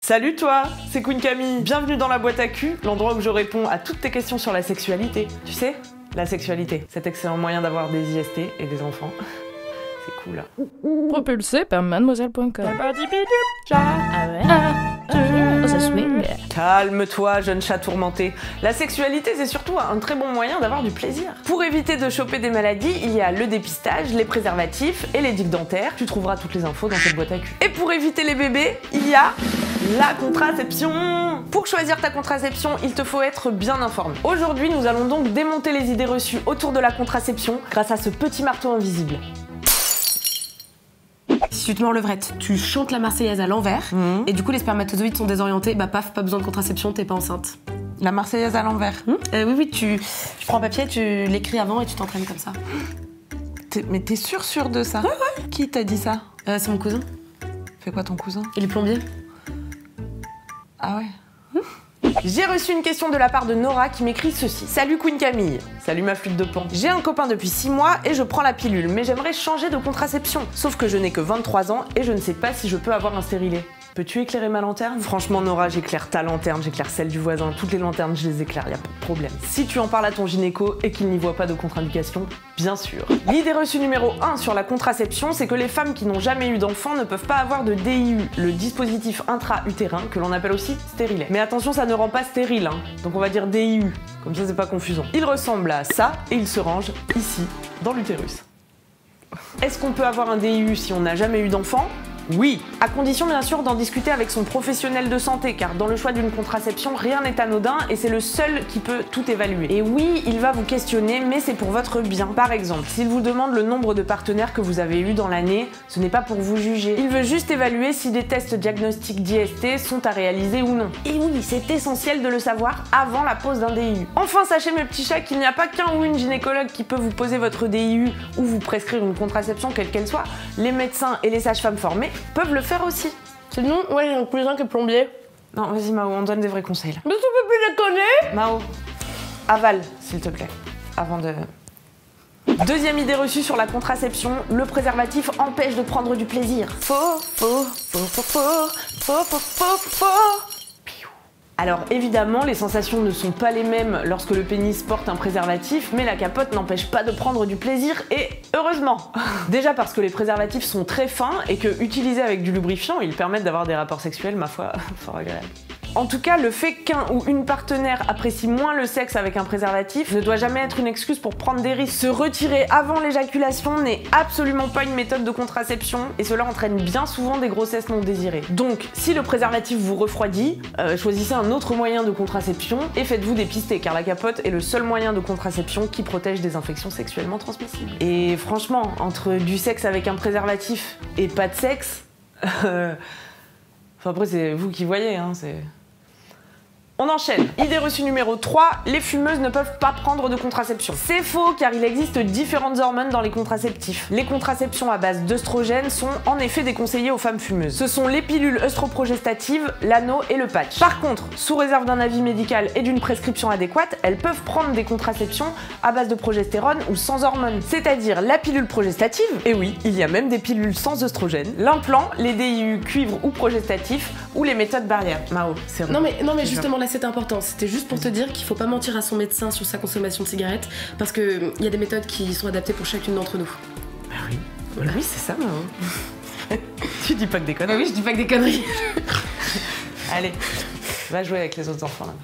Salut toi, c'est Queen Camille. Bienvenue dans la boîte à cul, l'endroit où je réponds à toutes tes questions sur la sexualité. Tu sais, la sexualité, cet excellent moyen d'avoir des IST et des enfants. C'est cool. Propulsé par mademoiselle.com. Calme-toi, jeune chat tourmenté. La sexualité, c'est surtout un très bon moyen d'avoir du plaisir. Pour éviter de choper des maladies, il y a le dépistage, les préservatifs et les digues dentaires. Tu trouveras toutes les infos dans cette boîte à cul. Et pour éviter les bébés, il y a la contraception. Pour choisir ta contraception, il te faut être bien informé. Aujourd'hui, nous allons donc démonter les idées reçues autour de la contraception grâce à ce petit marteau invisible. Si tu te mets en levrette, tu chantes la Marseillaise à l'envers, et du coup les spermatozoïdes sont désorientés, bah paf, pas besoin de contraception, t'es pas enceinte. La Marseillaise à l'envers. Oui, tu prends un papier, tu l'écris avant et tu t'entraînes comme ça. Mais t'es sûre de ça? Ouais. Qui t'a dit ça? C'est mon cousin. Fait quoi ton cousin? Il est plombier. Ah ouais. J'ai reçu une question de la part de Nora qui m'écrit ceci. Salut Queen Camille. Salut ma flûte de pan. J'ai un copain depuis 6 mois et je prends la pilule, mais j'aimerais changer de contraception. Sauf que je n'ai que 23 ans et je ne sais pas si je peux avoir un stérilet. Peux-tu éclairer ma lanterne? Franchement Nora, j'éclaire ta lanterne, j'éclaire celle du voisin, toutes les lanternes je les éclaire, y a pas de problème. Si tu en parles à ton gynéco et qu'il n'y voit pas de contre-indication, bien sûr. L'idée reçue numéro 1 sur la contraception, c'est que les femmes qui n'ont jamais eu d'enfant ne peuvent pas avoir de DIU, le dispositif intra-utérin que l'on appelle aussi stérilet. Mais attention, ça ne rend pas stérile, hein. Donc on va dire DIU, comme ça c'est pas confusant. Il ressemble à ça et il se range ici, dans l'utérus. Est-ce qu'on peut avoir un DIU si on n'a jamais eu d'enfant? Oui, à condition bien sûr d'en discuter avec son professionnel de santé, car dans le choix d'une contraception, rien n'est anodin et c'est le seul qui peut tout évaluer. Et oui, il va vous questionner, mais c'est pour votre bien. Par exemple, s'il vous demande le nombre de partenaires que vous avez eu dans l'année, ce n'est pas pour vous juger. Il veut juste évaluer si des tests diagnostiques d'IST sont à réaliser ou non. Et oui, c'est essentiel de le savoir avant la pose d'un DIU. Enfin, sachez mes petits chats qu'il n'y a pas qu'un ou une gynécologue qui peut vous poser votre DIU ou vous prescrire une contraception quelle qu'elle soit. Les médecins et les sages-femmes formées peuvent le faire aussi. Sinon, ouais, j'ai un cousin qui est plombier. Non, vas-y Mao, on donne des vrais conseils là. Mais tu peux plus déconner. Mao, avale, s'il te plaît, avant de... Deuxième idée reçue sur la contraception, le préservatif empêche de prendre du plaisir. Faux. Alors évidemment, les sensations ne sont pas les mêmes lorsque le pénis porte un préservatif, mais la capote n'empêche pas de prendre du plaisir, et heureusement. Déjà parce que les préservatifs sont très fins et que, utilisés avec du lubrifiant, ils permettent d'avoir des rapports sexuels, ma foi, fort agréables. En tout cas, le fait qu'un ou une partenaire apprécie moins le sexe avec un préservatif ne doit jamais être une excuse pour prendre des risques. Se retirer avant l'éjaculation n'est absolument pas une méthode de contraception et cela entraîne bien souvent des grossesses non désirées. Donc, si le préservatif vous refroidit, choisissez un autre moyen de contraception et faites-vous dépister car la capote est le seul moyen de contraception qui protège des infections sexuellement transmissibles. Et franchement, entre du sexe avec un préservatif et pas de sexe, enfin après c'est vous qui voyez, hein, c'est... On enchaîne. Idée reçue numéro 3, les fumeuses ne peuvent pas prendre de contraception. C'est faux car il existe différentes hormones dans les contraceptifs. Les contraceptions à base d'œstrogènes sont en effet déconseillées aux femmes fumeuses. Ce sont les pilules œstroprogestatives, l'anneau et le patch. Par contre, sous réserve d'un avis médical et d'une prescription adéquate, elles peuvent prendre des contraceptions à base de progestérone ou sans hormones, c'est-à-dire la pilule progestative, et oui, il y a même des pilules sans œstrogènes, l'implant, les DIU cuivre ou progestatifs, ou les méthodes barrières. Mao, c'est Non mais justement là c'était important, c'était juste pour te dire qu'il faut pas mentir à son médecin sur sa consommation de cigarettes parce que y a des méthodes qui sont adaptées pour chacune d'entre nous. Bah oui, voilà. Oui c'est ça Mao. Tu dis pas que des conneries. Ah oui, je dis pas que des conneries. Allez, va jouer avec les autres enfants là-bas.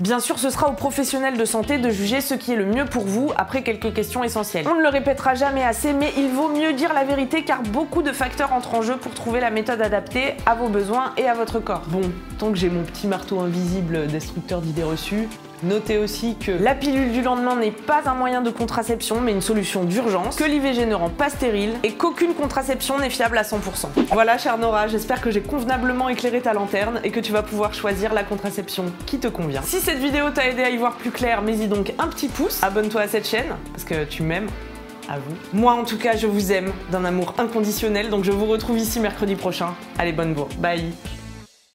Bien sûr, ce sera aux professionnels de santé de juger ce qui est le mieux pour vous après quelques questions essentielles. On ne le répétera jamais assez, mais il vaut mieux dire la vérité car beaucoup de facteurs entrent en jeu pour trouver la méthode adaptée à vos besoins et à votre corps. Bon, tant que j'ai mon petit marteau invisible destructeur d'idées reçues, notez aussi que la pilule du lendemain n'est pas un moyen de contraception mais une solution d'urgence, que l'IVG ne rend pas stérile et qu'aucune contraception n'est fiable à 100%. Voilà chère Nora, j'espère que j'ai convenablement éclairé ta lanterne et que tu vas pouvoir choisir la contraception qui te convient. Si cette vidéo t'a aidé à y voir plus clair, mets-y donc un petit pouce, abonne-toi à cette chaîne parce que tu m'aimes. À vous. Moi en tout cas je vous aime d'un amour inconditionnel, donc je vous retrouve ici mercredi prochain. Allez, bonne bourre, bye.